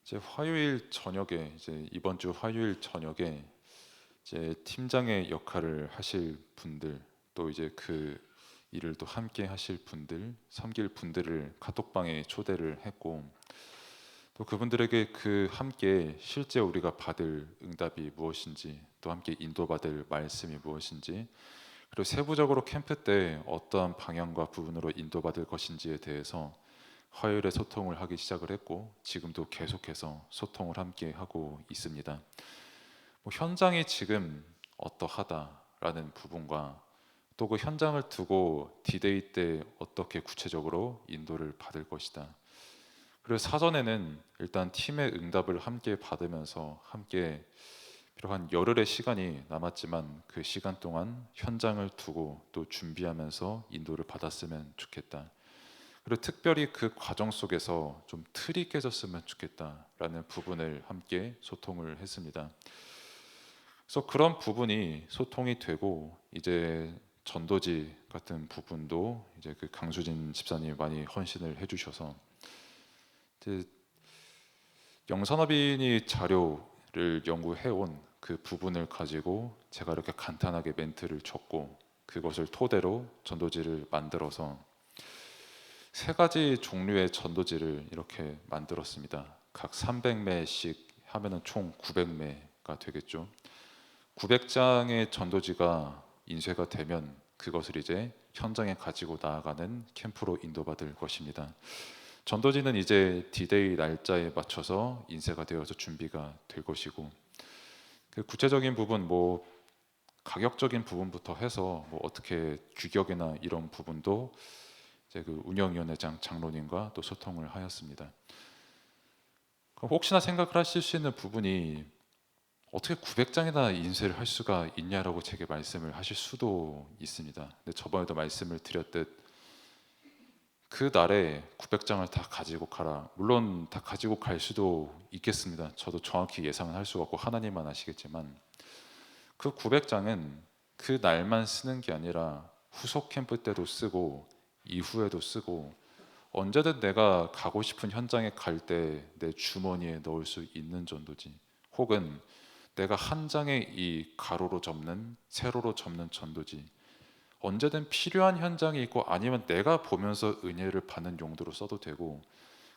이제 화요일 저녁에 이번 주 화요일 저녁에 이제 팀장의 역할을 하실 분들, 또 이제 그 일을 또 함께 하실 분들, 섬길 분들을 카톡방에 초대를 했고, 또 그분들에게 그 함께 실제 우리가 받을 응답이 무엇인지, 또 함께 인도받을 말씀이 무엇인지, 그리고 세부적으로 캠프 때 어떠한 방향과 부분으로 인도받을 것인지에 대해서 화요일에 소통을 하기 시작을 했고, 지금도 계속해서 소통을 함께 하고 있습니다. 현장이 지금 어떠하다라는 부분과 또 그 현장을 두고 디데이 때 어떻게 구체적으로 인도를 받을 것이다. 그리고 사전에는 일단 팀의 응답을 함께 받으면서 함께 비록 한 열흘의 시간이 남았지만 그 시간 동안 현장을 두고 또 준비하면서 인도를 받았으면 좋겠다. 그리고 특별히 그 과정 속에서 좀 틀이 깨졌으면 좋겠다라는 부분을 함께 소통을 했습니다. 그래서 그런 부분이 소통이 되고 이제 전도지 같은 부분도 이제 그 강수진 집사님이 많이 헌신을 해주셔서 이제 영산업인이 자료를 연구해온 그 부분을 가지고 제가 이렇게 간단하게 멘트를 쳤고 그것을 토대로 전도지를 만들어서 세 가지 종류의 전도지를 이렇게 만들었습니다. 각 300매씩 하면은 총 900매가 되겠죠. 900장의 전도지가 인쇄가 되면 그것을 이제 현장에 가지고 나아가는 캠프로 인도받을 것입니다. 전도지는 이제 디데이 날짜에 맞춰서 인쇄가 되어서 준비가 될 것이고, 그 구체적인 부분 가격적인 부분부터 해서 어떻게 규격이나 이런 부분도 이제 그 운영위원회장 장로님과 또 소통을 하였습니다. 혹시나 생각을 하실 수 있는 부분이 어떻게 900장이나 인쇄를 할 수가 있냐라고 제게 말씀을 하실 수도 있습니다. 근데 저번에도 말씀을 드렸듯 그 날에 900장을 다 가지고 가라. 물론 다 가지고 갈 수도 있겠습니다. 저도 정확히 예상은 할 수가 없고 하나님만 아시겠지만 그 900장은 그 날만 쓰는 게 아니라 후속 캠프 때도 쓰고 이후에도 쓰고 언제든 내가 가고 싶은 현장에 갈 때 내 주머니에 넣을 수 있는 전도지, 혹은 내가 한 장의 이 가로로 접는 세로로 접는 전도지, 언제든 필요한 현장이 있고 아니면 내가 보면서 은혜를 받는 용도로 써도 되고,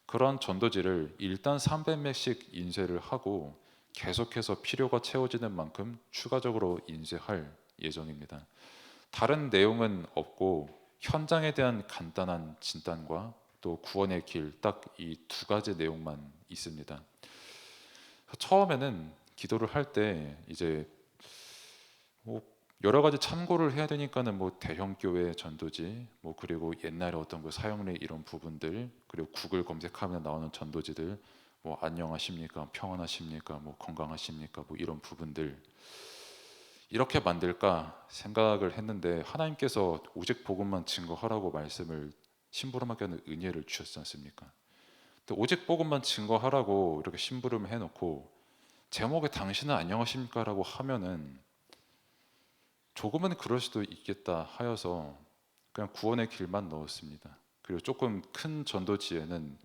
그런 전도지를 일단 300매씩 인쇄를 하고 계속해서 필요가 채워지는 만큼 추가적으로 인쇄할 예정입니다. 다른 내용은 없고 현장에 대한 간단한 진단과 또 구원의 길, 딱 이 두 가지 내용만 있습니다. 처음에는 기도를 할 때 이제 뭐 여러 가지 참고를 해야 되니까는 대형 교회 전도지, 그리고 옛날에 어떤 그 사용례 이런 부분들, 그리고 구글 검색하면 나오는 전도지들, 안녕하십니까, 평안하십니까, 건강하십니까, 이런 부분들 이렇게 만들까 생각을 했는데, 하나님께서 오직 복음만 증거하라고 말씀을 심부름하게 하는 은혜를 주셨지 않습니까? 근데 오직 복음만 증거하라고 이렇게 심부름 해놓고 제목에 당신은 안녕하십니까라고 하면은 조금은 그럴 수도 있겠다 하여서 그냥 구원의 길만 넣었습니다. 그리고 조금 큰 전도지에는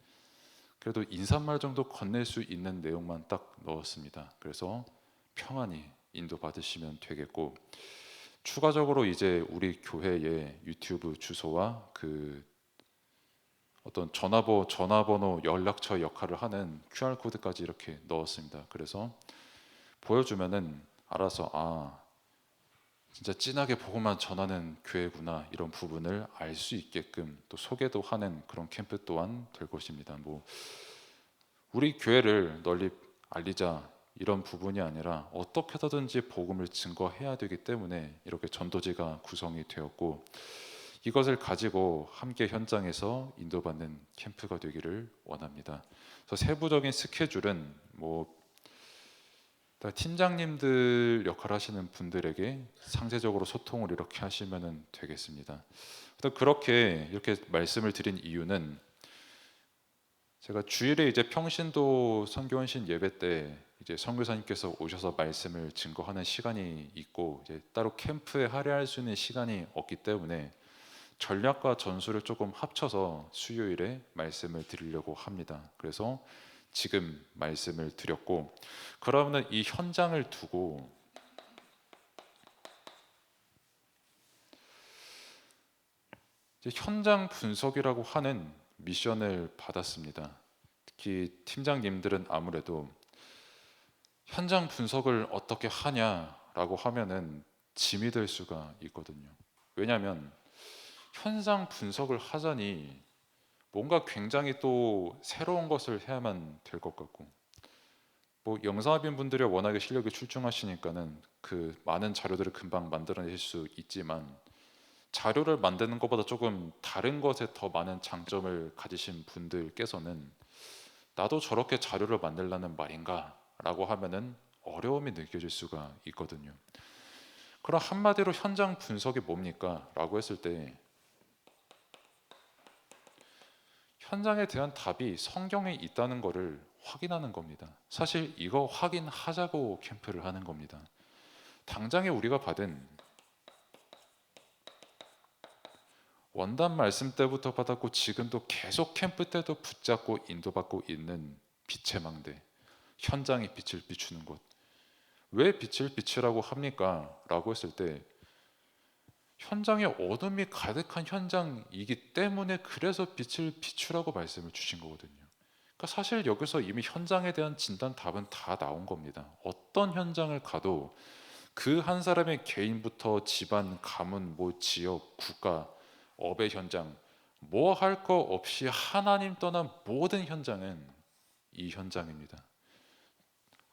그래도 인사말 정도 건넬 수 있는 내용만 딱 넣었습니다. 그래서 평안히 인도받으시면 되겠고, 추가적으로 이제 우리 교회의 유튜브 주소와 그 어떤 전화번호 연락처 역할을 하는 QR 코드까지 이렇게 넣었습니다. 그래서 보여주면은 알아서 진짜 진하게 복음만 전하는 교회구나, 이런 부분을 알 수 있게끔 또 소개도 하는 그런 캠프 또한 될 것입니다. 우리 교회를 널리 알리자 이런 부분이 아니라 어떻게 하든지 복음을 증거해야 되기 때문에 이렇게 전도지가 구성이 되었고, 이것을 가지고 함께 현장에서 인도받는 캠프가 되기를 원합니다. 그래서 세부적인 스케줄은 팀장님들 역할 하시는 분들에게 상세적으로 소통을 이렇게 하시면 되겠습니다. 그렇게 이렇게 말씀을 드린 이유는, 제가 주일에 이제 평신도 선교헌신 예배 때 이제 선교사님께서 오셔서 말씀을 증거하는 시간이 있고 이제 따로 캠프에 할애할 수 있는 시간이 없기 때문에 전략과 전술을 조금 합쳐서 수요일에 말씀을 드리려고 합니다. 그래서 지금 말씀을 드렸고, 그러면 이 현장을 두고 이제 현장 분석이라고 하는 미션을 받았습니다. 특히 팀장님들은 아무래도 현장 분석을 어떻게 하냐라고 하면은 짐이 될 수가 있거든요. 왜냐하면 현장 분석을 하자니 뭔가 굉장히 또 새로운 것을 해야만 될 것 같고, 뭐 영상학인 분들이 워낙에 실력이 출중하시니까는 그 많은 자료들을 금방 만들어내실 수 있지만, 자료를 만드는 것보다 조금 다른 것에 더 많은 장점을 가지신 분들께서는 나도 저렇게 자료를 만들라는 말인가 라고 하면은 어려움이 느껴질 수가 있거든요. 그럼 한마디로 현장 분석이 뭡니까? 라고 했을 때 현장에 대한 답이 성경에 있다는 것을 확인하는 겁니다. 사실 이거 확인하자고 캠프를 하는 겁니다. 당장에 우리가 받은 원단 말씀 때부터 받았고 지금도 계속 캠프 때도 붙잡고 인도받고 있는 빛의 망대, 현장에 빛을 비추는 곳. 왜 빛을 비추라고 합니까? 라고 했을 때 현장에 어둠이 가득한 현장이기 때문에 그래서 빛을 비추라고 말씀을 주신 거거든요. 그러니까 사실 여기서 이미 현장에 대한 진단 답은 다 나온 겁니다. 어떤 현장을 가도 그 한 사람의 개인부터 집안, 가문, 뭐 지역, 국가, 업의 현장, 뭐 할 거 없이 하나님 떠난 모든 현장은 이 현장입니다.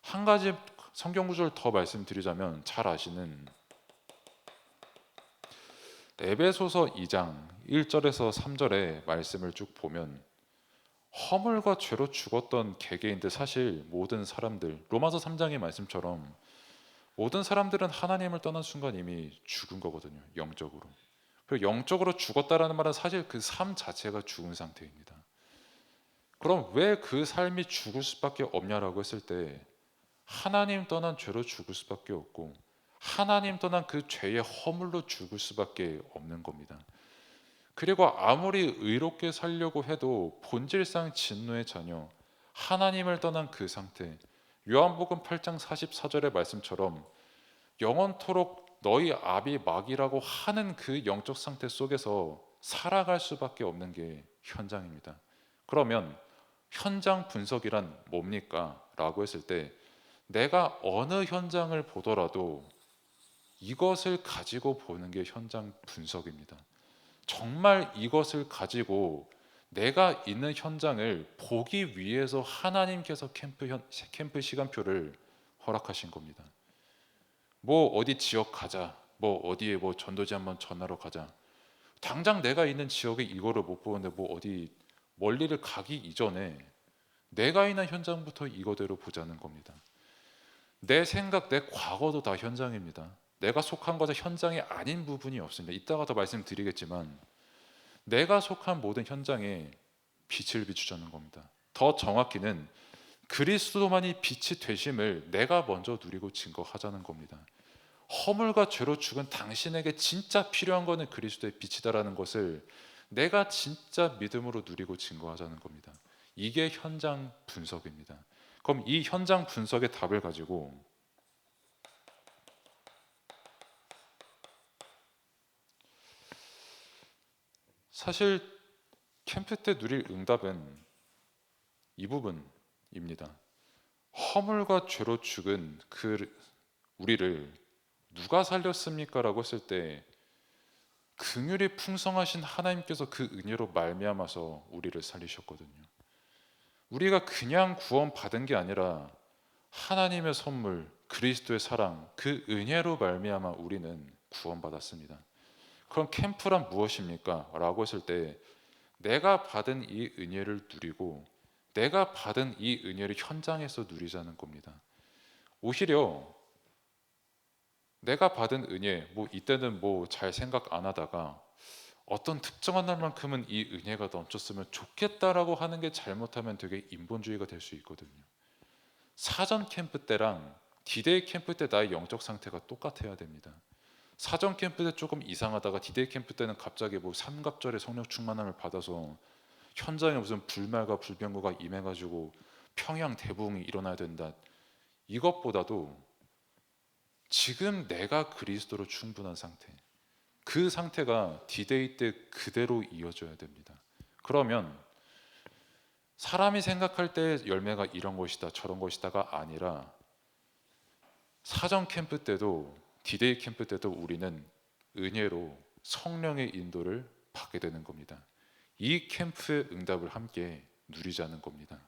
한 가지 성경 구절을 더 말씀드리자면 잘 아시는 에베소서 2장 1절에서 3절의 말씀을 쭉 보면 허물과 죄로 죽었던 개개인들, 사실 모든 사람들, 로마서 3장의 말씀처럼 모든 사람들은 하나님을 떠난 순간 이미 죽은 거거든요. 영적으로. 그리고 영적으로 죽었다라는 말은 사실 그 삶 자체가 죽은 상태입니다. 그럼 왜 그 삶이 죽을 수밖에 없냐라고 했을 때 하나님 떠난 죄로 죽을 수밖에 없고 하나님 떠난 그 죄의 허물로 죽을 수밖에 없는 겁니다. 그리고 아무리 의롭게 살려고 해도 본질상 진노의 자녀, 하나님을 떠난 그 상태, 요한복음 8장 44절의 말씀처럼 영원토록 너희 아비 막이라고 하는 그 영적 상태 속에서 살아갈 수밖에 없는 게 현장입니다. 그러면 현장 분석이란 뭡니까? 라고 했을 때 내가 어느 현장을 보더라도 이것을 가지고 보는 게 현장 분석입니다. 정말 이것을 가지고 내가 있는 현장을 보기 위해서 하나님께서 캠프 시간표를 허락하신 겁니다. 뭐 어디 지역 가자, 뭐 어디에 뭐 전도지 한번 전하러 가자. 당장 내가 있는 지역에 이거를 못 보는데 뭐 어디 멀리를 가기 이전에 내가 있는 현장부터 이거대로 보자는 겁니다. 내 생각, 내 과거도 다 현장입니다. 내가 속한 것은 현장이 아닌 부분이 없습니다. 이따가 더 말씀드리겠지만 내가 속한 모든 현장에 빛을 비추자는 겁니다. 더 정확히는 그리스도만이 빛이 되심을 내가 먼저 누리고 증거하자는 겁니다. 허물과 죄로 죽은 당신에게 진짜 필요한 것은 그리스도의 빛이다라는 것을 내가 진짜 믿음으로 누리고 증거하자는 겁니다. 이게 현장 분석입니다. 그럼 이 현장 분석의 답을 가지고 사실 캠프 때 누릴 응답은 이 부분입니다. 허물과 죄로 죽은 그 우리를 누가 살렸습니까? 라고 했을 때 긍휼이 풍성하신 하나님께서 그 은혜로 말미암아서 우리를 살리셨거든요. 우리가 그냥 구원받은 게 아니라 하나님의 선물, 그리스도의 사랑, 그 은혜로 말미암아 우리는 구원받았습니다. 그럼 캠프란 무엇입니까? 라고 했을 때 내가 받은 이 은혜를 누리고 내가 받은 이 은혜를 현장에서 누리자는 겁니다. 오히려 내가 받은 은혜, 뭐 이때는 뭐 잘 생각 안 하다가 어떤 특정한 날만큼은 이 은혜가 넘쳤으면 좋겠다라고 하는 게 잘못하면 되게 인본주의가 될 수 있거든요. 사전 캠프 때랑 디데이 캠프 때 나의 영적 상태가 똑같아야 됩니다. 사전 캠프 때 조금 이상하다가 디데이 캠프 때는 갑자기 뭐 삼갑절의 성령 충만함을 받아서 현장에 무슨 불말과 불병거가 임해가지고 평양 대부흥이 일어나야 된다. 이것보다도 지금 내가 그리스도로 충분한 상태, 그 상태가 디데이 때 그대로 이어져야 됩니다. 그러면 사람이 생각할 때 열매가 이런 것이다 저런 것이다가 아니라 사전 캠프 때도 디데이 캠프 때도 우리는 은혜로 성령의 인도를 받게 되는 겁니다. 이 캠프의 응답을 함께 누리자는 겁니다.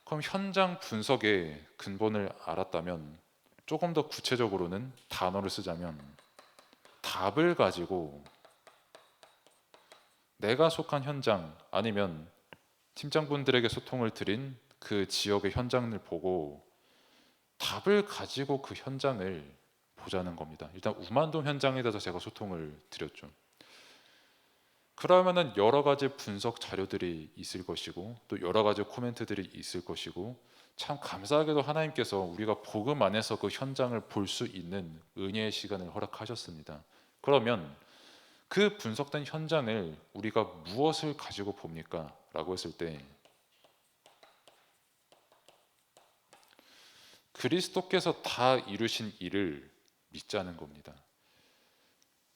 그럼 현장 분석의 근본을 알았다면 조금 더 구체적으로는 단어를 쓰자면 답을 가지고 내가 속한 현장 아니면 팀장분들에게 소통을 드린 그 지역의 현장을 보고 답을 가지고 그 현장을 보자는 겁니다. 일단 우만동 현장에 대해서 제가 소통을 드렸죠. 그러면은 여러 가지 분석 자료들이 있을 것이고 또 여러 가지 코멘트들이 있을 것이고 참 감사하게도 하나님께서 우리가 복음 안에서 그 현장을 볼 수 있는 은혜의 시간을 허락하셨습니다. 그러면 그 분석된 현장을 우리가 무엇을 가지고 봅니까? 라고 했을 때 그리스도께서 다 이루신 일을 믿자는 겁니다.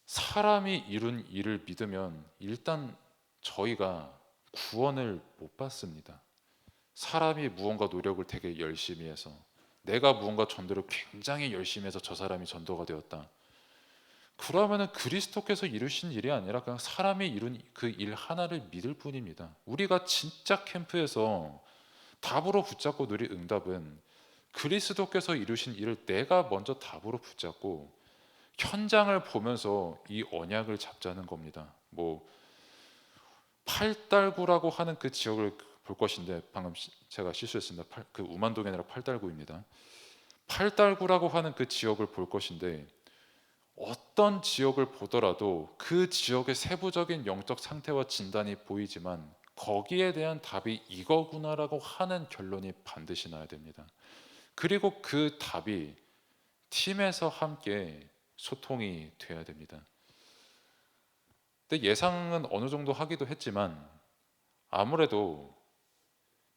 사람이 이룬 일을 믿으면 일단 저희가 구원을 못 받습니다. 사람이 무언가 노력을 되게 열심히 해서 내가 무언가 전도를 굉장히 열심히 해서 저 사람이 전도가 되었다. 그러면은 그리스도께서 이루신 일이 아니라 그냥 사람이 이룬 그 일 하나를 믿을 뿐입니다. 우리가 진짜 캠프에서 답으로 붙잡고 누릴 응답은 그리스도께서 이루신 일을 내가 먼저 답으로 붙잡고 현장을 보면서 이 언약을 잡자는 겁니다. 뭐 팔달구라고 하는 그 지역을 볼 것인데 방금 제가 실수했습니다. 그 우만동이 아니라 팔달구입니다. 팔달구라고 하는 그 지역을 볼 것인데 어떤 지역을 보더라도 그 지역의 세부적인 영적 상태와 진단이 보이지만 거기에 대한 답이 이거구나라고 하는 결론이 반드시 나야 됩니다. 그리고 그 답이 팀에서 함께 소통이 돼야 됩니다. 근데 예상은 어느 정도 하기도 했지만 아무래도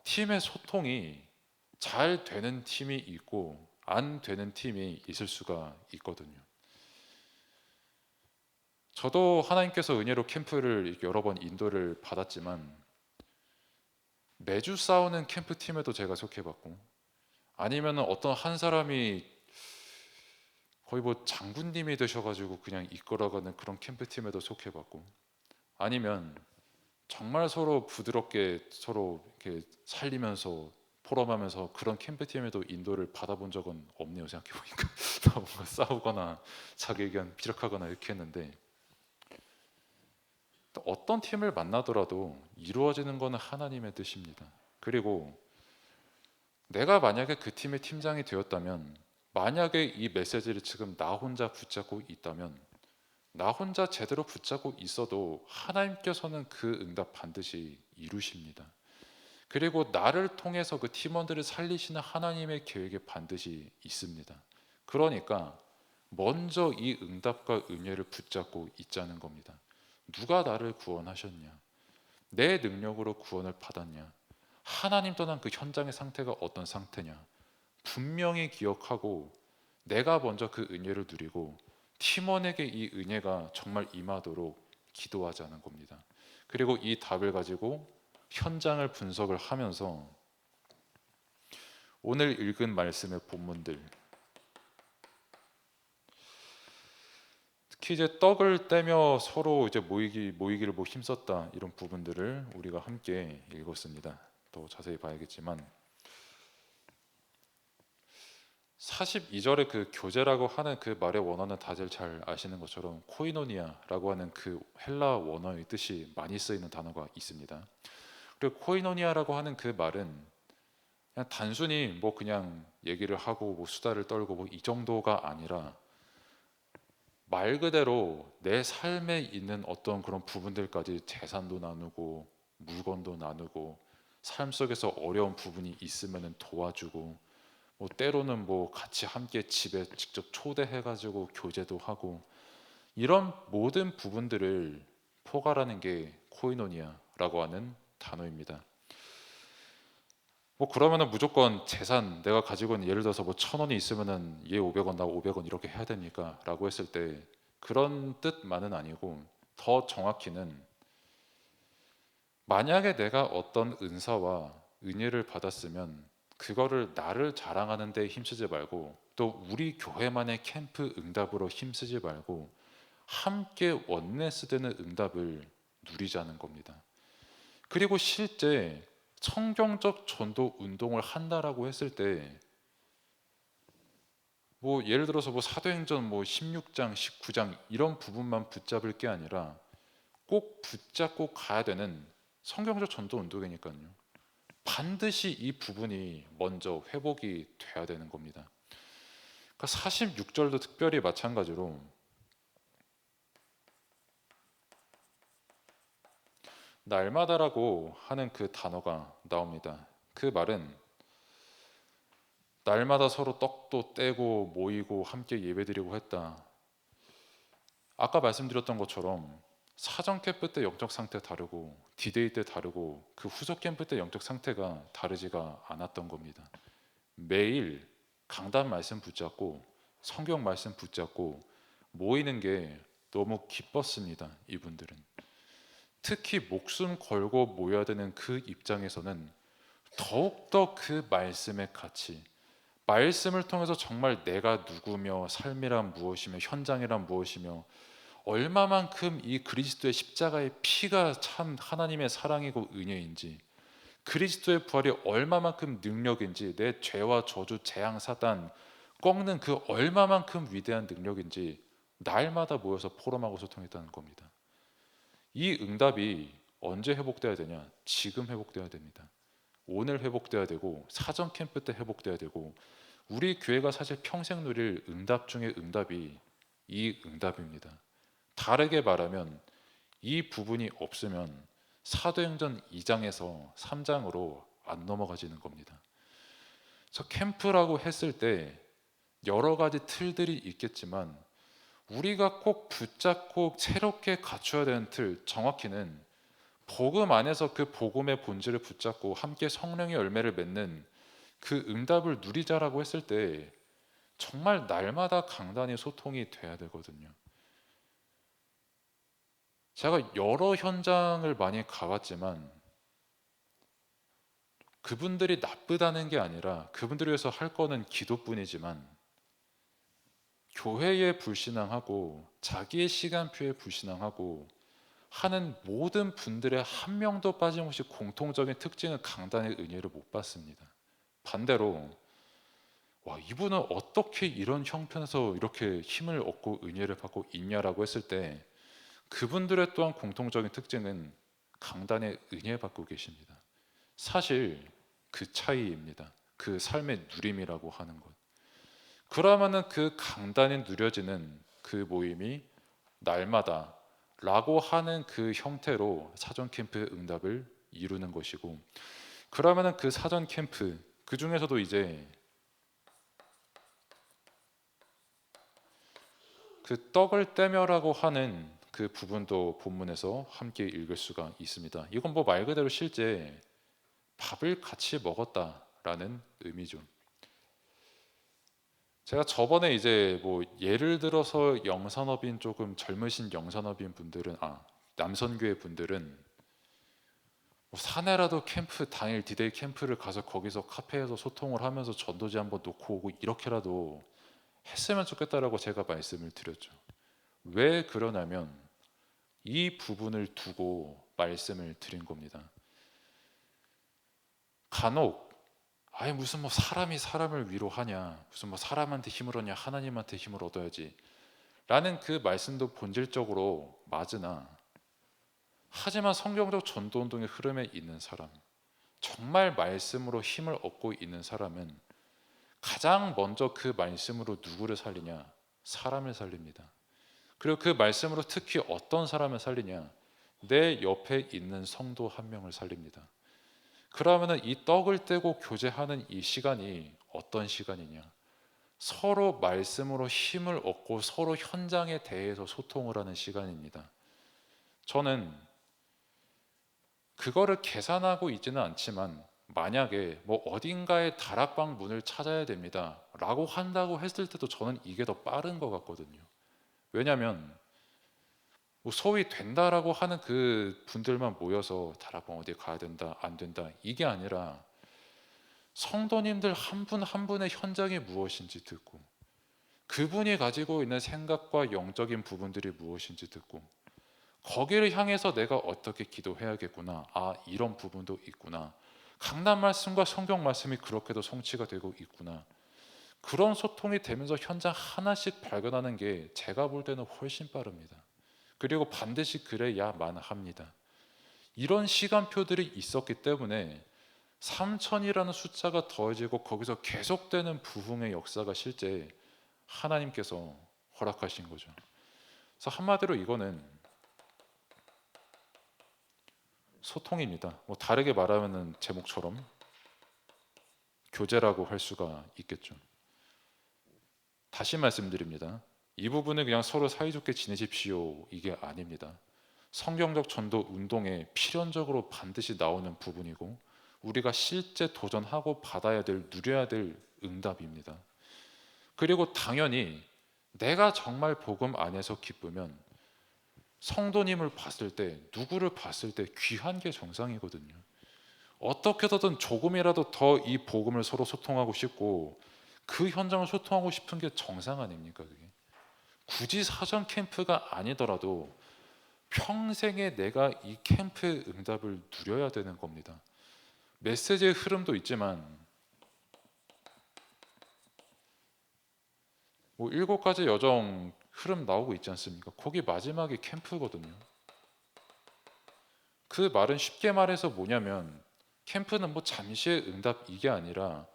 팀의 소통이 잘 되는 팀이 있고 안 되는 팀이 있을 수가 있거든요. 저도 하나님께서 은혜로 캠프를 여러 번 인도를 받았지만 매주 싸우는 캠프 팀에도 제가 속해봤고 아니면 어떤 한 사람이 거의 뭐 장군님이 되셔가지고 그냥 이끌어가는 그런 캠프팀에도 속해봤고 아니면 정말 서로 부드럽게 서로 이렇게 살리면서 포럼하면서 그런 캠프팀에도 인도를 받아본 적은 없네요. 생각해보니까 다 뭔가 싸우거나 자기 의견 피력하거나 이렇게 했는데 어떤 팀을 만나더라도 이루어지는 것은 하나님의 뜻입니다. 그리고 내가 만약에 그 팀의 팀장이 되었다면 만약에 이 메시지를 지금 나 혼자 붙잡고 있다면 나 혼자 제대로 붙잡고 있어도 하나님께서는 그 응답 반드시 이루십니다. 그리고 나를 통해서 그 팀원들을 살리시는 하나님의 계획이 반드시 있습니다. 그러니까 먼저 이 응답과 은혜를 붙잡고 있자는 겁니다. 누가 나를 구원하셨냐? 내 능력으로 구원을 받았냐? 하나님 떠난 그 현장의 상태가 어떤 상태냐? 분명히 기억하고 내가 먼저 그 은혜를 누리고 팀원에게 이 은혜가 정말 임하도록 기도하자는 겁니다. 그리고 이 답을 가지고 현장을 분석을 하면서 오늘 읽은 말씀의 본문들 특히 이제 떡을 떼며 서로 이제 모이기를 뭐 힘썼다 이런 부분들을 우리가 함께 읽었습니다. 더 자세히 봐야겠지만 42절의 그 교제라고 하는 그 말의 원어는 다들 잘 아시는 것처럼 코이노니아라고 하는 그 헬라 원어의 뜻이 많이 쓰이는 단어가 있습니다. 그리고 코이노니아라고 하는 그 말은 그냥 단순히 뭐 그냥 얘기를 하고 뭐 수다를 떨고 뭐 이 정도가 아니라 말 그대로 내 삶에 있는 어떤 그런 부분들까지 재산도 나누고 물건도 나누고 삶 속에서 어려운 부분이 있으면 도와주고 뭐 때로는 뭐 같이 함께 집에 직접 초대해가지고 교제도 하고 이런 모든 부분들을 포괄하는 게 코이노니아라고 하는 단어입니다. 뭐 그러면은 무조건 재산 내가 가지고 있는 예를 들어서 뭐 1,000원이 있으면은 얘 500원 나 500원 이렇게 해야 됩니까?라고 했을 때 그런 뜻만은 아니고 더 정확히는 만약에 내가 어떤 은사와 은혜를 받았으면 그거를 나를 자랑하는 데 힘쓰지 말고 또 우리 교회만의 캠프 응답으로 힘쓰지 말고 함께 원네스되는 응답을 누리자는 겁니다. 그리고 실제 성경적 전도 운동을 한다라고 했을 때 뭐 예를 들어서 뭐 사도행전 뭐 16장, 19장 이런 부분만 붙잡을 게 아니라 꼭 붙잡고 가야 되는 성경적 전도 운동이니까요. 반드시 이 부분이 먼저 회복이 돼야 되는 겁니다. 그러니까 46절도 특별히 마찬가지로 날마다라고 하는 그 단어가 나옵니다. 그 말은 날마다 서로 떡도 떼고 모이고 함께 예배드리고 했다. 아까 말씀드렸던 것처럼 사전 캠프 때 영적 상태 다르고 디데이 때 다르고 그 후속 캠프 때 영적 상태가 다르지가 않았던 겁니다. 매일 강단 말씀 붙잡고 성경 말씀 붙잡고 모이는 게 너무 기뻤습니다. 이분들은 특히 목숨 걸고 모여야 되는 그 입장에서는 더욱더 그 말씀의 가치, 말씀을 통해서 정말 내가 누구며 삶이란 무엇이며 현장이란 무엇이며 얼마만큼 이 그리스도의 십자가의 피가 참 하나님의 사랑이고 은혜인지, 그리스도의 부활이 얼마만큼 능력인지, 내 죄와 저주 재앙 사단 꺾는 그 얼마만큼 위대한 능력인지 날마다 모여서 포럼하고 소통했다는 겁니다. 이 응답이 언제 회복돼야 되냐? 지금 회복돼야 됩니다. 오늘 회복돼야 되고 사전 캠프 때 회복돼야 되고 우리 교회가 사실 평생 누릴 응답 중에 응답이 이 응답입니다. 다르게 말하면 이 부분이 없으면 사도행전 2장에서 3장으로 안 넘어가지는 겁니다. 그래서 캠프라고 했을 때 여러 가지 틀들이 있겠지만 우리가 꼭 붙잡고 새롭게 갖춰야 되는 틀, 정확히는 복음 안에서 그 복음의 본질을 붙잡고 함께 성령의 열매를 맺는 그 응답을 누리자라고 했을 때 정말 날마다 강단의 소통이 돼야 되거든요. 제가 여러 현장을 많이 가봤지만 그분들이 나쁘다는 게 아니라 그분들을 위해서 할 거는 기도뿐이지만 교회에 불신앙하고 자기의 시간표에 불신앙하고 하는 모든 분들의 한 명도 빠짐없이 공통적인 특징은 강단의 은혜를 못 받습니다. 반대로 와, 이분은 어떻게 이런 형편에서 이렇게 힘을 얻고 은혜를 받고 있냐라고 했을 때 그분들의 또한 공통적인 특징은 강단의 은혜 받고 계십니다. 사실 그 차이입니다. 그 삶의 누림이라고 하는 것. 그러면은 그 강단이 누려지는 그 모임이 날마다 라고 하는 그 형태로 사전 캠프의 응답을 이루는 것이고, 그러면은 그 사전 캠프 그 중에서도 이제 그 떡을 떼며라고 하는 그 부분도 본문에서 함께 읽을 수가 있습니다. 이건 뭐 말 그대로 실제 밥을 같이 먹었다라는 의미죠. 제가 저번에 이제 뭐 예를 들어서 영산업인 조금 젊으신 영산업인 분들은 남선교회 분들은 뭐 사내라도 캠프 당일 디데이 캠프를 가서 거기서 카페에서 소통을 하면서 전도지 한번 놓고 오고 이렇게라도 했으면 좋겠다라고 제가 말씀을 드렸죠. 왜 그러냐면 이 부분을 두고 말씀을 드린 겁니다. 간혹 아예 무슨 뭐 사람이 사람을 위로하냐, 무슨 뭐 사람한테 힘을 얻냐, 하나님한테 힘을 얻어야지 라는 그 말씀도 본질적으로 맞으나, 하지만 성경적 전도운동의 흐름에 있는 사람, 정말 말씀으로 힘을 얻고 있는 사람은 가장 먼저 그 말씀으로 누구를 살리냐? 사람을 살립니다. 그리고 그 말씀으로 특히 어떤 사람을 살리냐? 내 옆에 있는 성도 한 명을 살립니다. 그러면은 이 떡을 떼고 교제하는 이 시간이 어떤 시간이냐? 서로 말씀으로 힘을 얻고 서로 현장에 대해서 소통을 하는 시간입니다. 저는 그거를 계산하고 있지는 않지만 만약에 뭐 어딘가에 다락방 문을 찾아야 됩니다 라고 한다고 했을 때도 저는 이게 더 빠른 것 같거든요. 왜냐하면 뭐 소위 된다라고 하는 그 분들만 모여서 다락방 어디 가야 된다 안 된다 이게 아니라 성도님들 한 분 한 분의 현장이 무엇인지 듣고 그분이 가지고 있는 생각과 영적인 부분들이 무엇인지 듣고 거기를 향해서 내가 어떻게 기도해야겠구나, 아 이런 부분도 있구나, 강단 말씀과 성경 말씀이 그렇게도 성취가 되고 있구나, 그런 소통이 되면서 현장 하나씩 발견하는 게 제가 볼 때는 훨씬 빠릅니다. 그리고 반드시 그래야만 합니다. 이런 시간표들이 있었기 때문에 3천이라는 숫자가 더해지고 거기서 계속되는 부흥의 역사가 실제 하나님께서 허락하신 거죠. 그래서 한마디로 이거는 소통입니다. 뭐 다르게 말하면은 제목처럼 교제라고 할 수가 있겠죠. 다시 말씀드립니다. 이 부분은 그냥 서로 사이좋게 지내십시오 이게 아닙니다. 성경적 전도 운동에 필연적으로 반드시 나오는 부분이고 우리가 실제 도전하고 받아야 될, 누려야 될 응답입니다. 그리고 당연히 내가 정말 복음 안에서 기쁘면 성도님을 봤을 때, 누구를 봤을 때 귀한 게 정상이거든요. 어떻게 해서든 조금이라도 더 이 복음을 서로 소통하고 싶고 그 현장을 소통하고 싶은 게 정상 아닙니까? 그게 굳이 사전 캠프가 아니더라도 평생에 내가 이 캠프의 응답을 누려야 되는 겁니다. 메시지의 흐름도 있지만 뭐 7가지 여정 흐름 나오고 있지 않습니까? 거기 마지막이 캠프거든요. 그 말은 쉽게 말해서 뭐냐면 캠프는 뭐 잠시의 응답 이게 아니라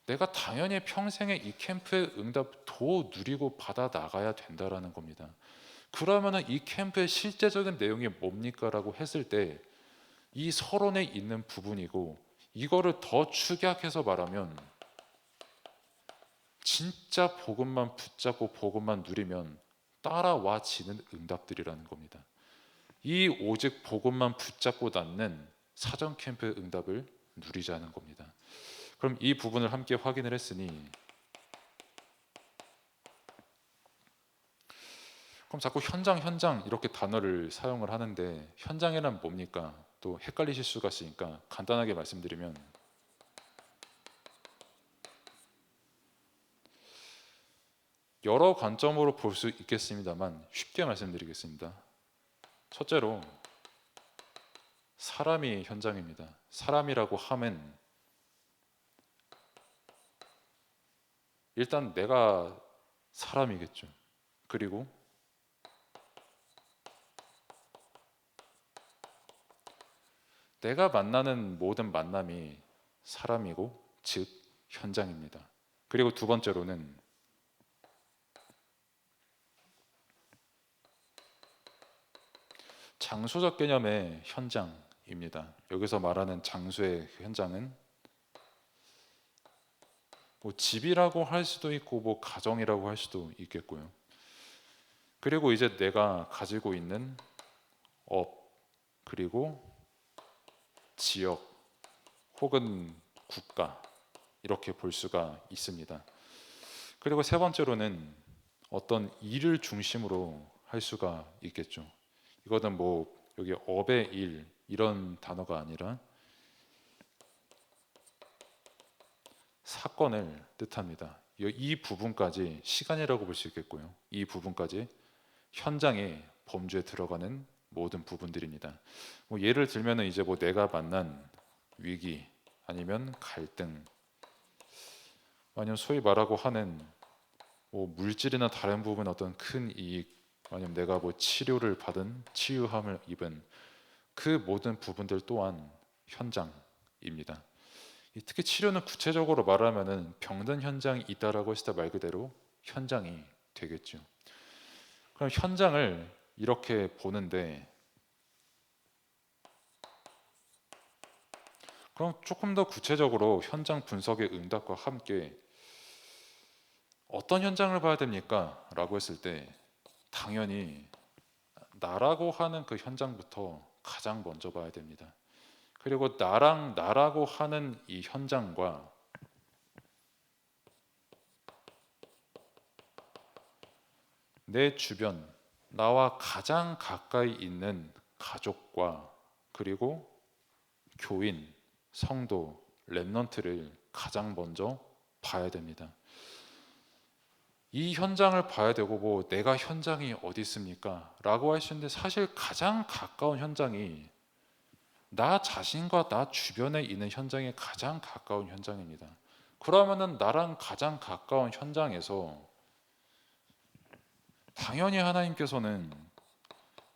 내가 당연히 평생에 이 캠프의 응답 더 누리고 받아 나가야 된다라는 겁니다. 그러면은 이 캠프의 실제적인 내용이 뭡니까라고 했을 때 이 서론에 있는 부분이고 이거를 더 축약해서 말하면 진짜 복음만 붙잡고 복음만 누리면 따라와지는 응답들이라는 겁니다. 이 오직 복음만 붙잡고 낳는 사전 캠프의 응답을 누리자는 겁니다. 그럼 이 부분을 함께 확인을 했으니 그럼 자꾸 현장 이렇게 단어를 사용을 하는데 현장이란 뭡니까? 또 헷갈리실 수가 있으니까 간단하게 말씀드리면 여러 관점으로 볼 수 있겠습니다만 쉽게 말씀드리겠습니다. 첫째로 사람이 현장입니다. 사람이라고 하면 일단 내가 사람이겠죠. 그리고 내가 만나는 모든 만남이 사람이고 즉 현장입니다. 그리고 두 번째로는 장소적 개념의 현장입니다. 여기서 말하는 장소의 현장은 뭐 집이라고 할 수도 있고 뭐 가정이라고 할 수도 있겠고요. 그리고 이제 내가 가지고 있는 업 그리고 지역 혹은 국가 이렇게 볼 수가 있습니다. 그리고 세 번째로는 어떤 일을 중심으로 할 수가 있겠죠. 이거는 뭐 여기 업의 일 이런 단어가 아니라 사건을 뜻합니다. 이 부분까지 시간이라고 볼 수 있겠고요. 이 부분까지 현장에 범주에 들어가는 모든 부분들입니다. 뭐 예를 들면은 이제 뭐 내가 만난 위기 아니면 갈등 아니면 소위 말하고 하는 뭐 물질이나 다른 부분 어떤 큰 이익 아니면 내가 뭐 치료를 받은 치유함을 입은 그 모든 부분들 또한 현장입니다. 특히 치료는 구체적으로 말하면은 병든 현장이 있다라고 했을 때 말 그대로 현장이 되겠죠. 그럼 현장을 이렇게 보는데 그럼 조금 더 구체적으로 현장 분석의 응답과 함께 어떤 현장을 봐야 됩니까? 라고 했을 때 당연히 나라고 하는 그 현장부터 가장 먼저 봐야 됩니다. 그리고 나라고 하는 이 현장과 내 주변, 나와 가장 가까이 있는 가족과 그리고 교인, 성도, 렘넌트를 가장 먼저 봐야 됩니다. 이 현장을 봐야 되고 뭐 내가 현장이 어디 있습니까? 라고 할 수 있는데 사실 가장 가까운 현장이 나 자신과 나 주변에 있는 현장에 가장 가까운 현장입니다. 그러면은 나랑 가장 가까운 현장에서 당연히 하나님께서는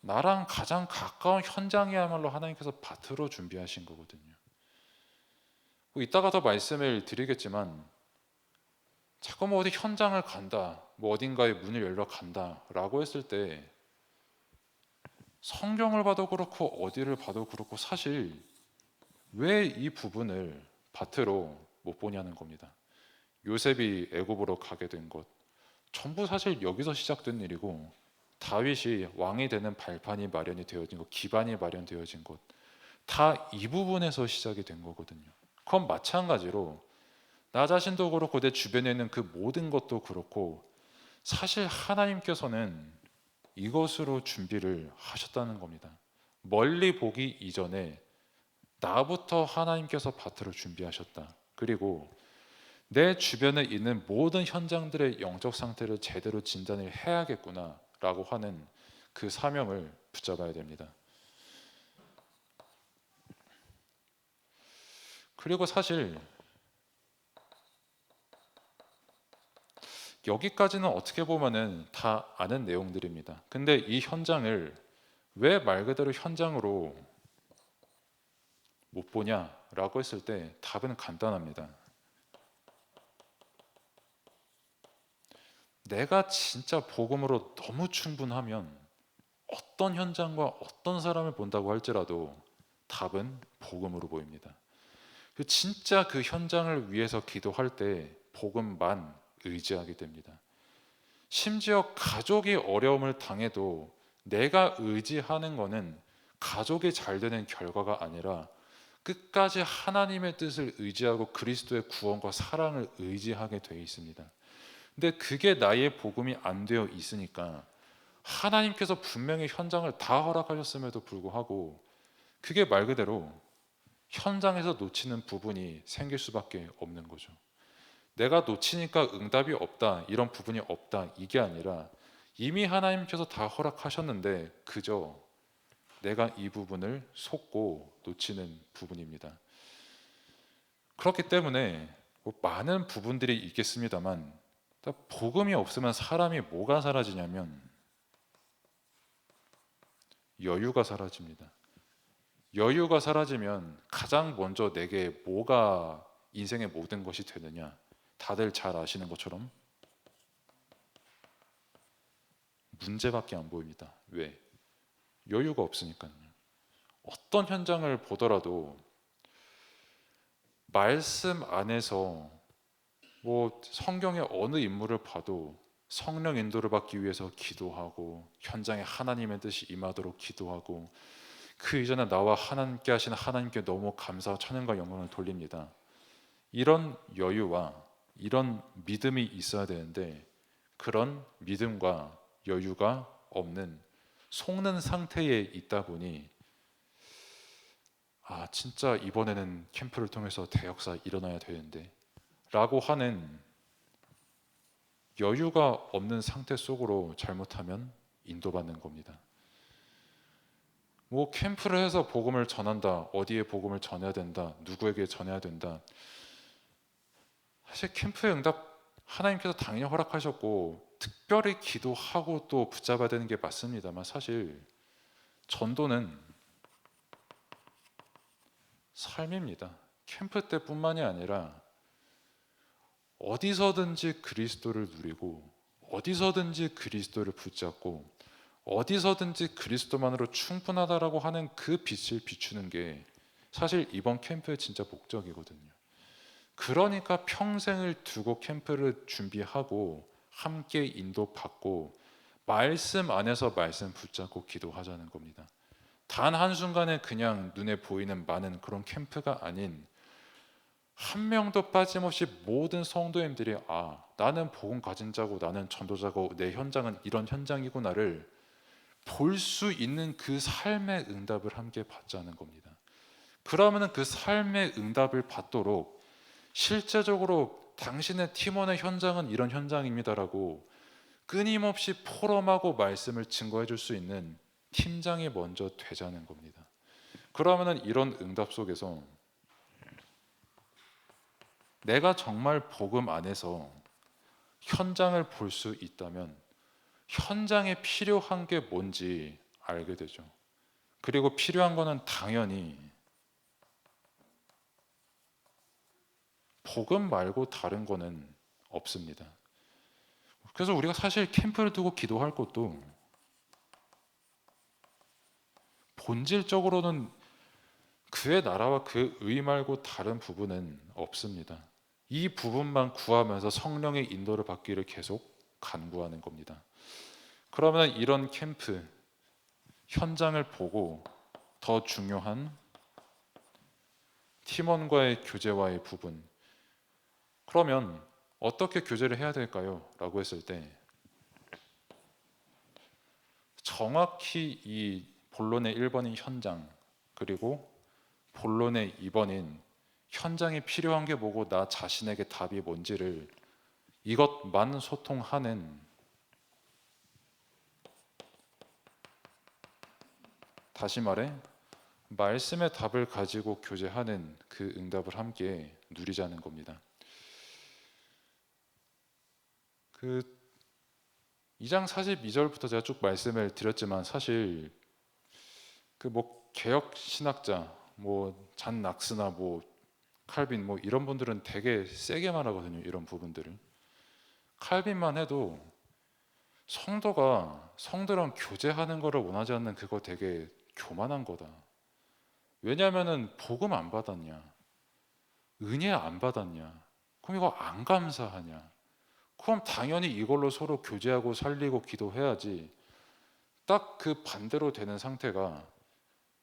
나랑 가장 가까운 현장이야말로 하나님께서 밭으로 준비하신 거거든요. 뭐 이따가 더 말씀을 드리겠지만 자꾸 뭐 어디 현장을 간다, 뭐 어딘가에 문을 열러 간다라고 했을 때 성경을 봐도 그렇고 어디를 봐도 그렇고 사실 왜 이 부분을 밭으로 못 보냐는 겁니다. 요셉이 애굽으로 가게 된 것 전부 사실 여기서 시작된 일이고 다윗이 왕이 되는 발판이 마련이 되어진 것, 기반이 마련되어진 것 다 이 부분에서 시작이 된 거거든요. 그건 마찬가지로 나 자신도 그렇고 내 주변에 있는 그 모든 것도 그렇고 사실 하나님께서는 이것으로 준비를 하셨다는 겁니다. 멀리 보기 이전에 나부터 하나님께서 밭으로 준비하셨다. 그리고 내 주변에 있는 모든 현장들의 영적 상태를 제대로 진단을 해야겠구나 라고 하는 그 사명을 붙잡아야 됩니다. 그리고 사실 여기까지는 어떻게 보면은 다 아는 내용들입니다. 근데 이 현장을 왜 말 그대로 현장으로 못 보냐라고 했을 때 답은 간단합니다. 내가 진짜 복음으로 너무 충분하면 어떤 현장과 어떤 사람을 본다고 할지라도 답은 복음으로 보입니다. 진짜 그 현장을 위해서 기도할 때 복음만 의지하게 됩니다. 심지어 가족이 어려움을 당해도 내가 의지하는 것은 가족이 잘 되는 결과가 아니라 끝까지 하나님의 뜻을 의지하고 그리스도의 구원과 사랑을 의지하게 되어 있습니다. 근데 그게 나의 복음이 안 되어 있으니까 하나님께서 분명히 현장을 다 허락하셨음에도 불구하고 그게 말 그대로 현장에서 놓치는 부분이 생길 수밖에 없는 거죠. 내가 놓치니까 응답이 없다, 이런 부분이 없다, 이게 아니라 이미 하나님께서 다 허락하셨는데 그저 내가 이 부분을 속고 놓치는 부분입니다. 그렇기 때문에 뭐 많은 부분들이 있겠습니다만 복음이 없으면 사람이 뭐가 사라지냐면 여유가 사라집니다. 여유가 사라지면 가장 먼저 내게 뭐가 인생의 모든 것이 되느냐, 다들 잘 아시는 것처럼 문제밖에 안 보입니다. 왜? 여유가 없으니까요. 어떤 현장을 보더라도 말씀 안에서 뭐 성경의 어느 인물을 봐도 성령 인도를 받기 위해서 기도하고 현장에 하나님의 뜻이 임하도록 기도하고 그 이전에 나와 하나님께 하신 하나님께 너무 감사와 찬양과 영광을 돌립니다. 이런 여유와 이런 믿음이 있어야 되는데 그런 믿음과 여유가 없는 속는 상태에 있다 보니 진짜 이번에는 캠프를 통해서 대역사 일어나야 되는데 라고 하는 여유가 없는 상태 속으로 잘못하면 인도받는 겁니다. 뭐 캠프를 해서 복음을 전한다, 어디에 복음을 전해야 된다, 누구에게 전해야 된다. 사실 캠프의 응답 하나님께서 당연히 허락하셨고 특별히 기도하고 또 붙잡아야 되는 게 맞습니다만 사실 전도는 삶입니다. 캠프 때뿐만이 아니라 어디서든지 그리스도를 누리고 어디서든지 그리스도를 붙잡고 어디서든지 그리스도만으로 충분하다라고 하는 그 빛을 비추는 게 사실 이번 캠프의 진짜 목적이거든요. 그러니까 평생을 두고 캠프를 준비하고 함께 인도받고 말씀 안에서 말씀 붙잡고 기도하자는 겁니다. 단 한순간에 그냥 눈에 보이는 많은 그런 캠프가 아닌, 한 명도 빠짐없이 모든 성도님들이 나는 복음 가진 자고 나는 전도자고 내 현장은 이런 현장이구나를 볼 수 있는 그 삶의 응답을 함께 받자는 겁니다. 그러면 그 삶의 응답을 받도록 실제적으로 당신의 팀원의 현장은 이런 현장입니다라고 끊임없이 포럼하고 말씀을 증거해 줄 수 있는 팀장이 먼저 되자는 겁니다. 그러면 이런 응답 속에서 내가 정말 복음 안에서 현장을 볼 수 있다면 현장에 필요한 게 뭔지 알게 되죠. 그리고 필요한 거는 당연히 복음 말고 다른 거는 없습니다. 그래서 우리가 사실 캠프를 두고 기도할 것도 본질적으로는 그의 나라와 그 의 말고 다른 부분은 없습니다. 이 부분만 구하면서 성령의 인도를 받기를 계속 간구하는 겁니다. 그러면 이런 캠프 현장을 보고 더 중요한 팀원과의 교제와의 부분, 그러면 어떻게 교제를 해야 될까요? 라고 했을 때 정확히 이 본론의 1번인 현장, 그리고 본론의 2번인 현장에 필요한 게 뭐고 나 자신에게 답이 뭔지를 이것만 소통하는, 다시 말해 말씀의 답을 가지고 교제하는 그 응답을 함께 누리자는 겁니다. 그 2장 42절부터 제가 쭉 말씀을 드렸지만 사실 그 뭐 개혁 신학자 잔 낙스나 칼빈 이런 분들은 되게 세게 말하거든요. 이런 부분들을 칼빈만 해도 성도가 성도랑 교제하는 거를 원하지 않는 그거 되게 교만한 거다. 왜냐하면은 복음 안 받았냐, 은혜 안 받았냐, 그럼 이거 안 감사하냐, 그럼 당연히 이걸로 서로 교제하고 살리고 기도해야지. 딱 그 반대로 되는 상태가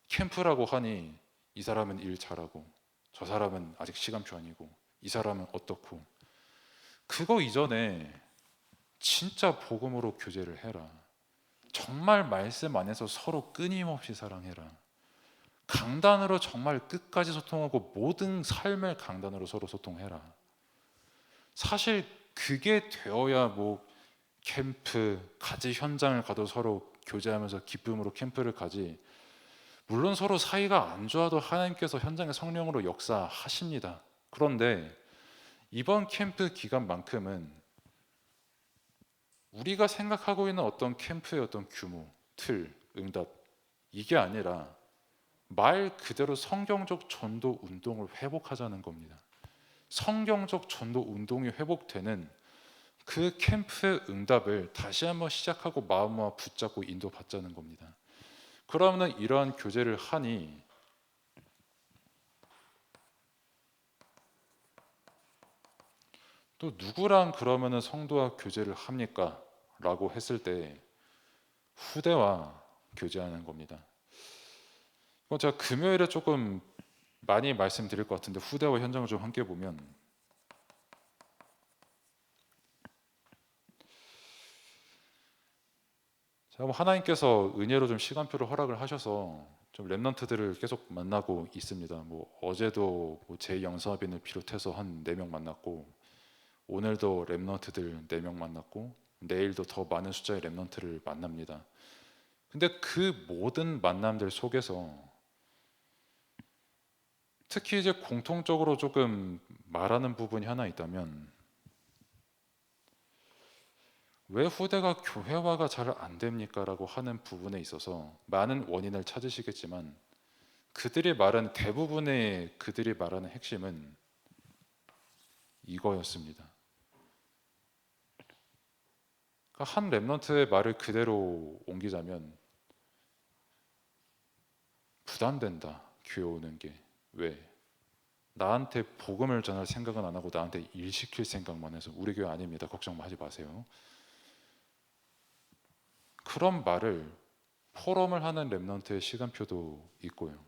캠프라고 하니 이 사람은 일 잘하고 저 사람은 아직 시간표 아니고 이 사람은 어떻고, 그거 이전에 진짜 복음으로 교제를 해라. 정말 말씀 안에서 서로 끊임없이 사랑해라. 강단으로 정말 끝까지 소통하고 모든 삶의 강단으로 서로 소통해라. 사실 그게 되어야 캠프 가지 현장을 가도 서로 교제하면서 기쁨으로 캠프를 가지. 물론 서로 사이가 안 좋아도 하나님께서 현장의 성령으로 역사하십니다. 그런데 이번 캠프 기간만큼은 우리가 생각하고 있는 어떤 캠프의 어떤 규모, 틀, 응답, 이게 아니라 말 그대로 성경적 전도 운동을 회복하자는 겁니다. 성경적 전도 운동이 회복되는 그 캠프의 응답을 다시 한번 시작하고 마음과 붙잡고 인도받자는 겁니다. 그러면 이러한 교제를 하니 또 누구랑 그러면은 성도와 교제를 합니까? 라고 했을 때 후대와 교제하는 겁니다. 제가 금요일에 조금 많이 말씀드릴 것 같은데 후대와 현장을 좀 함께 보면, 하나님께서 은혜로 좀 시간표를 허락을 하셔서 좀 렘넌트들을 계속 만나고 있습니다. 어제도 제 영사빈을 비롯해서 한 4명 만났고, 오늘도 렘넌트들 4명 만났고, 내일도 더 많은 숫자의 렘넌트를 만납니다. 근데 그 모든 만남들 속에서 특히 이제 공통적으로 조금 말하는 부분이 하나 있다면, 왜 후대가 교회화가 잘 안 됩니까? 라고 하는 부분에 있어서 많은 원인을 찾으시겠지만 그들이 말하는 핵심은 이거였습니다. 그러니까 한 렘넌트의 말을 그대로 옮기자면 부담된다, 교회 오는 게. 왜? 나한테 복음을 전할 생각은 안 하고 나한테 일 시킬 생각만 해서 우리 교회 아닙니다. 걱정 하지 마세요. 그런 말을 포럼을 하는 랩넌트의 시간표도 있고요.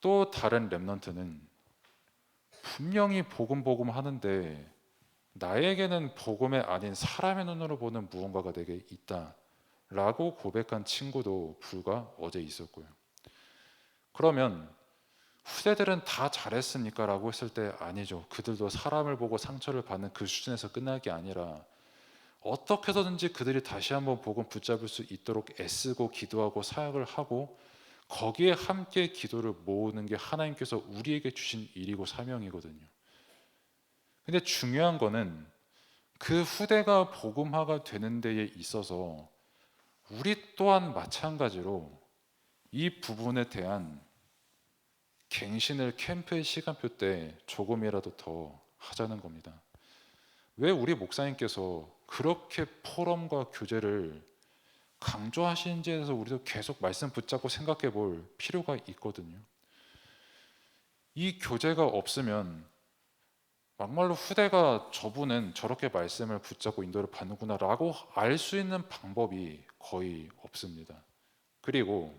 또 다른 랩넌트는 분명히 복음 하는데 나에게는 복음이 아닌 사람의 눈으로 보는 무언가가 내게 있다라고 고백한 친구도 불과 어제 있었고요. 그러면 후대들은 다 잘했습니까? 라고 했을 때 아니죠. 그들도 사람을 보고 상처를 받는 그 수준에서 끝날 게 아니라 어떻게 해서든지 그들이 다시 한번 복음 붙잡을 수 있도록 애쓰고 기도하고 사역을 하고 거기에 함께 기도를 모으는 게 하나님께서 우리에게 주신 일이고 사명이거든요. 근데 중요한 거는 그 후대가 복음화가 되는 데에 있어서 우리 또한 마찬가지로 이 부분에 대한 갱신을 캠프의 시간표 때 조금이라도 더 하자는 겁니다. 왜 우리 목사님께서 그렇게 포럼과 교제를 강조하시는지에 대해서 우리도 계속 말씀 붙잡고 생각해 볼 필요가 있거든요. 이 교제가 없으면 막말로 후대가 저분은 저렇게 말씀을 붙잡고 인도를 받는구나 라고 알 수 있는 방법이 거의 없습니다. 그리고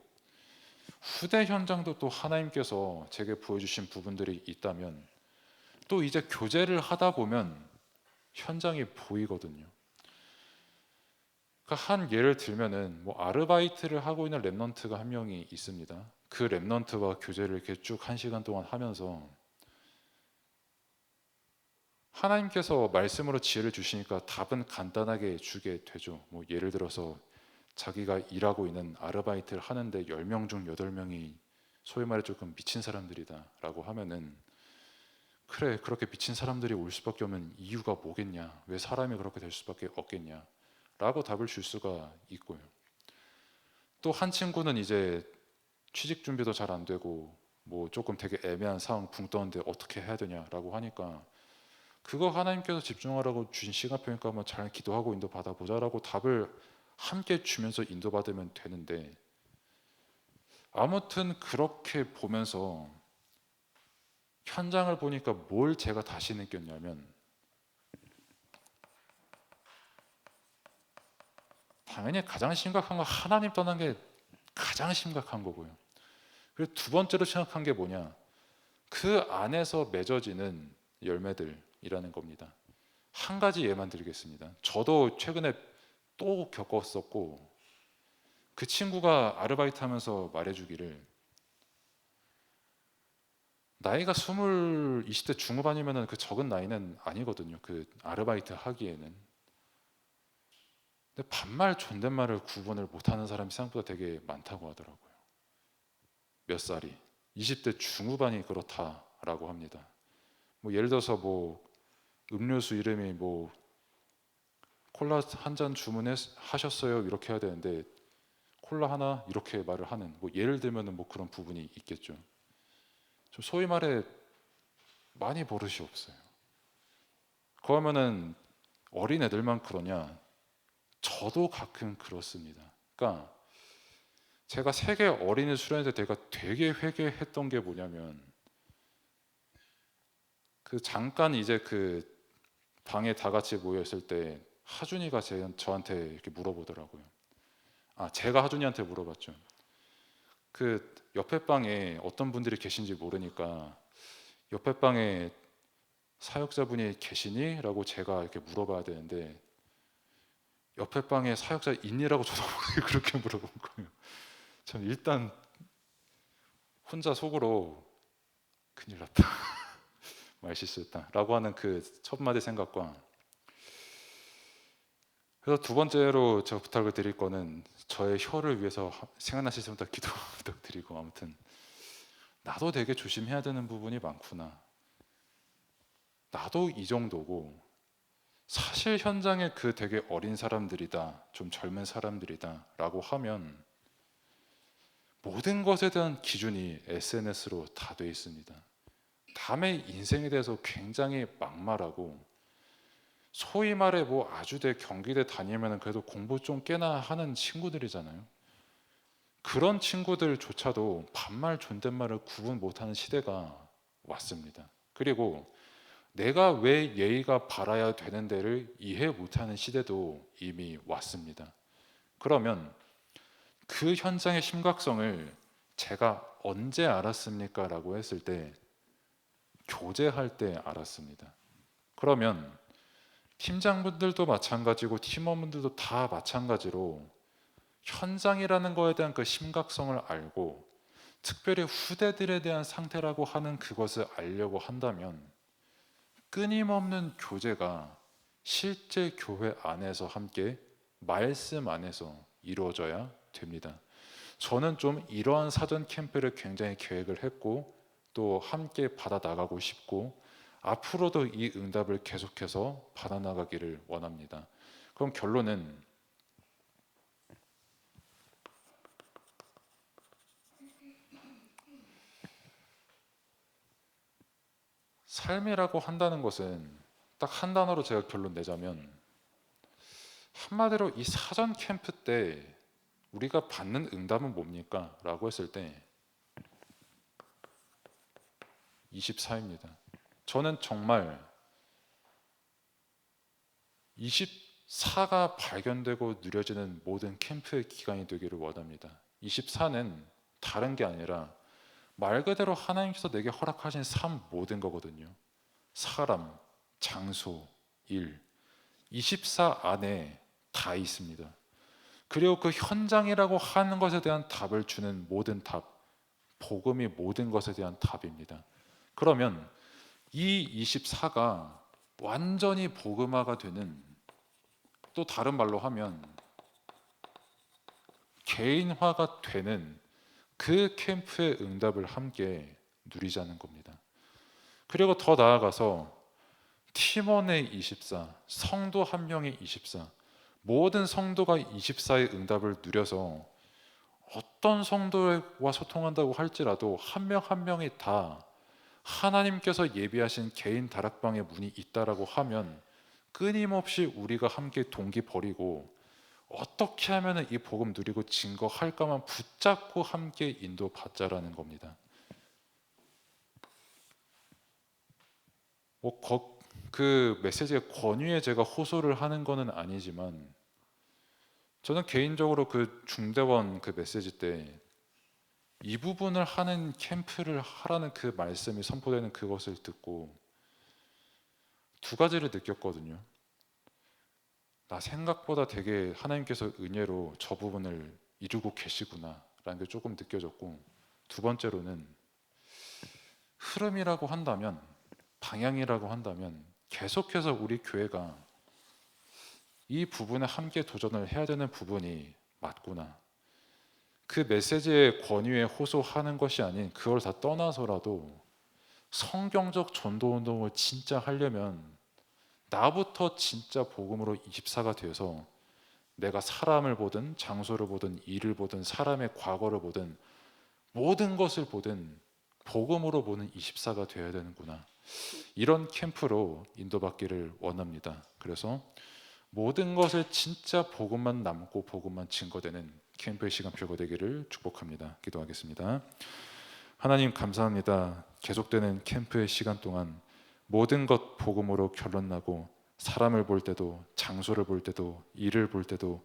후대 현장도 또 하나님께서 제게 보여주신 부분들이 있다면 또 이제 교제를 하다 보면 현장이 보이거든요. 그러니까 한 예를 들면은 뭐 아르바이트를 하고 있는 랩넌트가 한 명이 있습니다. 그 랩넌트와 교제를 이렇게 쭉 1시간 동안 하면서 하나님께서 말씀으로 지혜를 주시니까 답은 간단하게 주게 되죠. 뭐 예를 들어서 자기가 일하고 있는 아르바이트를 하는데 10명 중 8명이 소위 말해 조금 미친 사람들이다 라고 하면은 그래 그렇게 미친 사람들이 올 수밖에 없는 이유가 뭐겠냐, 왜 사람이 그렇게 될 수밖에 없겠냐 라고 답을 줄 수가 있고요. 또 한 친구는 이제 취직 준비도 잘 안 되고 뭐 조금 되게 애매한 상황 붕 떠는데 어떻게 해야 되냐라고 하니까 그거 하나님께서 집중하라고 주신 시간표니까 한번 잘 기도하고 인도 받아보자라고 답을 함께 주면서 인도받으면 되는데, 아무튼 그렇게 보면서 현장을 보니까 뭘 제가 다시 느꼈냐면 당연히 가장 심각한 건 하나님 떠난 게 가장 심각한 거고요. 그리고 두 번째로 생각한 게 뭐냐, 그 안에서 맺어지는 열매들이라는 겁니다. 한 가지 예만 드리겠습니다. 저도 최근에 또 겪었었고 그 친구가 아르바이트 하면서 말해주기를 나이가 20대 중후반이면 그 적은 나이는 아니거든요. 그 아르바이트 하기에는. 근데 반말 존댓말을 구분을 못하는 사람이 생각보다 되게 많다고 하더라고요. 몇 살이 20대 중후반이 그렇다라고 합니다. 뭐 예를 들어서 뭐 음료수 이름이 뭐 콜라 한 잔 주문하셨어요 이렇게 해야 되는데 콜라 하나 이렇게 말을 하는, 뭐 예를 들면은 뭐 그런 부분이 있겠죠. 좀 소위 말해 많이 버릇이 없어요. 그러면은 어린 애들만 그러냐? 저도 가끔 그렇습니다. 그러니까 제가 세계 어린이 수련회 때 제가 되게 회개했던 게 뭐냐면 그 잠깐 이제 그 방에 다 같이 모여 있을 때 하준이가 저한테 이렇게 물어보더라고요. 아, 제가 하준이한테 물어봤죠. 그 옆에 방에 어떤 분들이 계신지 모르니까 옆에 방에 사역자분이 계시니? 라고 제가 이렇게 물어봐야 되는데 옆에 방에 사역자 있니라고 저도 그렇게 물어본 거예요. 전 일단 혼자 속으로 큰일 났다, 말 실수했다 라고 하는 그 첫 마디 생각과, 그래서 두 번째로 제가 부탁을 드릴 거는 저의 혀를 위해서 생각나실 때마다 기도 부탁드리고, 아무튼 나도 되게 조심해야 되는 부분이 많구나, 나도 이 정도고 사실 현장에 그 되게 어린 사람들이다, 좀 젊은 사람들이다 라고 하면 모든 것에 대한 기준이 SNS로 다 돼 있습니다. 남의 인생에 대해서 굉장히 막말하고, 소위 말해 뭐 아주대 경기대 다니면 그래도 공부 좀 꽤나 하는 친구들이잖아요. 그런 친구들조차도 반말 존댓말을 구분 못하는 시대가 왔습니다. 그리고 내가 왜 예의가 바라야 되는 데를 이해 못하는 시대도 이미 왔습니다. 그러면 그 현장의 심각성을 제가 언제 알았습니까? 라고 했을 때 교제할 때 알았습니다. 그러면 팀장분들도 마찬가지고 팀원분들도 다 마찬가지로 현장이라는 거에 대한 그 심각성을 알고 특별히 후대들에 대한 상태라고 하는 그것을 알려고 한다면 끊임없는 교제가 실제 교회 안에서 함께 말씀 안에서 이루어져야 됩니다. 저는 좀 이러한 사전 캠프를 굉장히 계획을 했고 또 함께 받아 나가고 싶고 앞으로도 이 응답을 계속해서 받아 나가기를 원합니다. 그럼 결론은 삶이라고 한다는 것은 딱 한 단어로 제가 결론 내자면 한마디로 이 사전 캠프 때 우리가 받는 응답은 뭡니까? 라고 했을 때 24입니다. 저는 정말 24가 발견되고 누려지는 모든 캠프의 기간이 되기를 원합니다. 24는 다른 게 아니라 말 그대로 하나님께서 내게 허락하신 삶 모든 거거든요. 사람, 장소, 일 24 안에 다 있습니다. 그리고 그 현장이라고 하는 것에 대한 답을 주는 모든 답, 복음이 모든 것에 대한 답입니다. 그러면 이 24가 완전히 복음화가 되는, 또 다른 말로 하면 개인화가 되는 그 캠프의 응답을 함께 누리자는 겁니다. 그리고 더 나아가서 팀원의 24, 성도 한 명의 24, 모든 성도가 24의 응답을 누려서 어떤 성도와 소통한다고 할지라도 한 명 한 명이 다 하나님께서 예비하신 개인 다락방의 문이 있다라고 하면 끊임없이 우리가 함께 동기 버리고 어떻게 하면 이 복음 누리고 증거할까만 붙잡고 함께 인도받자라는 겁니다. 그 메시지의 권위에 제가 호소를 하는 것은 아니지만 저는 개인적으로 그 중대원 그 메시지 때 이 부분을 하는 캠프를 하라는 그 말씀이 선포되는 그것을 듣고 두 가지를 느꼈거든요. 나 생각보다 되게 하나님께서 은혜로 저 부분을 이루고 계시구나 라는 게 조금 느껴졌고, 두 번째로는 흐름이라고 한다면, 방향이라고 한다면 계속해서 우리 교회가 이 부분에 함께 도전을 해야 되는 부분이 맞구나. 그 메시지의 권위에 호소하는 것이 아닌 그걸 다 떠나서라도 성경적 전도운동을 진짜 하려면 나부터 진짜 복음으로 24가 돼서 내가 사람을 보든 장소를 보든 일을 보든 사람의 과거를 보든 모든 것을 보든 복음으로 보는 24가 되어야 되는구나. 이런 캠프로 인도받기를 원합니다. 그래서 모든 것을 진짜 복음만 남고 복음만 증거되는 캠프의 시간표가 되기를 축복합니다. 기도하겠습니다. 하나님 감사합니다. 계속되는 캠프의 시간 동안 모든 것 복음으로 결론나고 사람을 볼 때도 장소를 볼 때도 일을 볼 때도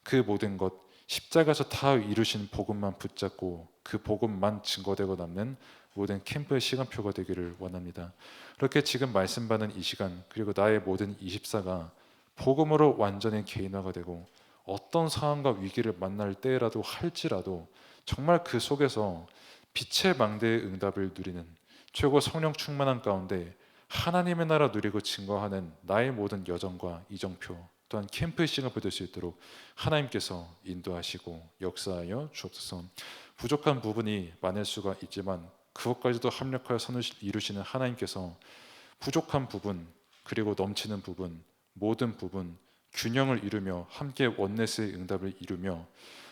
그 모든 것 십자가에서 다 이루신 복음만 붙잡고 그 복음만 증거되고 남는 모든 캠프의 시간표가 되기를 원합니다. 그렇게 지금 말씀 받는 이 시간 그리고 나의 모든 24가 복음으로 완전히 개인화가 되고 어떤 상황과 위기를 만날 때라도 할지라도 정말 그 속에서 빛의 망대의 응답을 누리는 최고 성령 충만한 가운데 하나님의 나라 누리고 증거하는 나의 모든 여정과 이정표 또한 캠프의 시간을 받을 수 있도록 하나님께서 인도하시고 역사하여 주옵소서. 부족한 부분이 많을 수가 있지만 그것까지도 합력하여 선을 이루시는 하나님께서 부족한 부분 그리고 넘치는 부분 모든 부분 균형을 이루며 함께 원네스의 응답을 이루며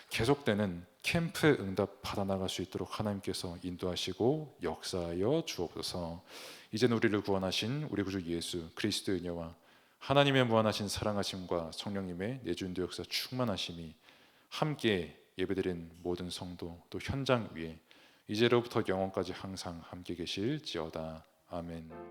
계속되는 캠프의 응답 받아나갈 수 있도록 하나님께서 인도하시고 역사하여 주옵소서. 이제는 우리를 구원하신 우리 구주 예수 그리스도의 은혜와 하나님의 무한하신 사랑하심과 성령님의 내주인도 역사 충만하심이 함께 예배드린 모든 성도 또 현장 위에 이제로부터 영원까지 항상 함께 계실지어다. 아멘.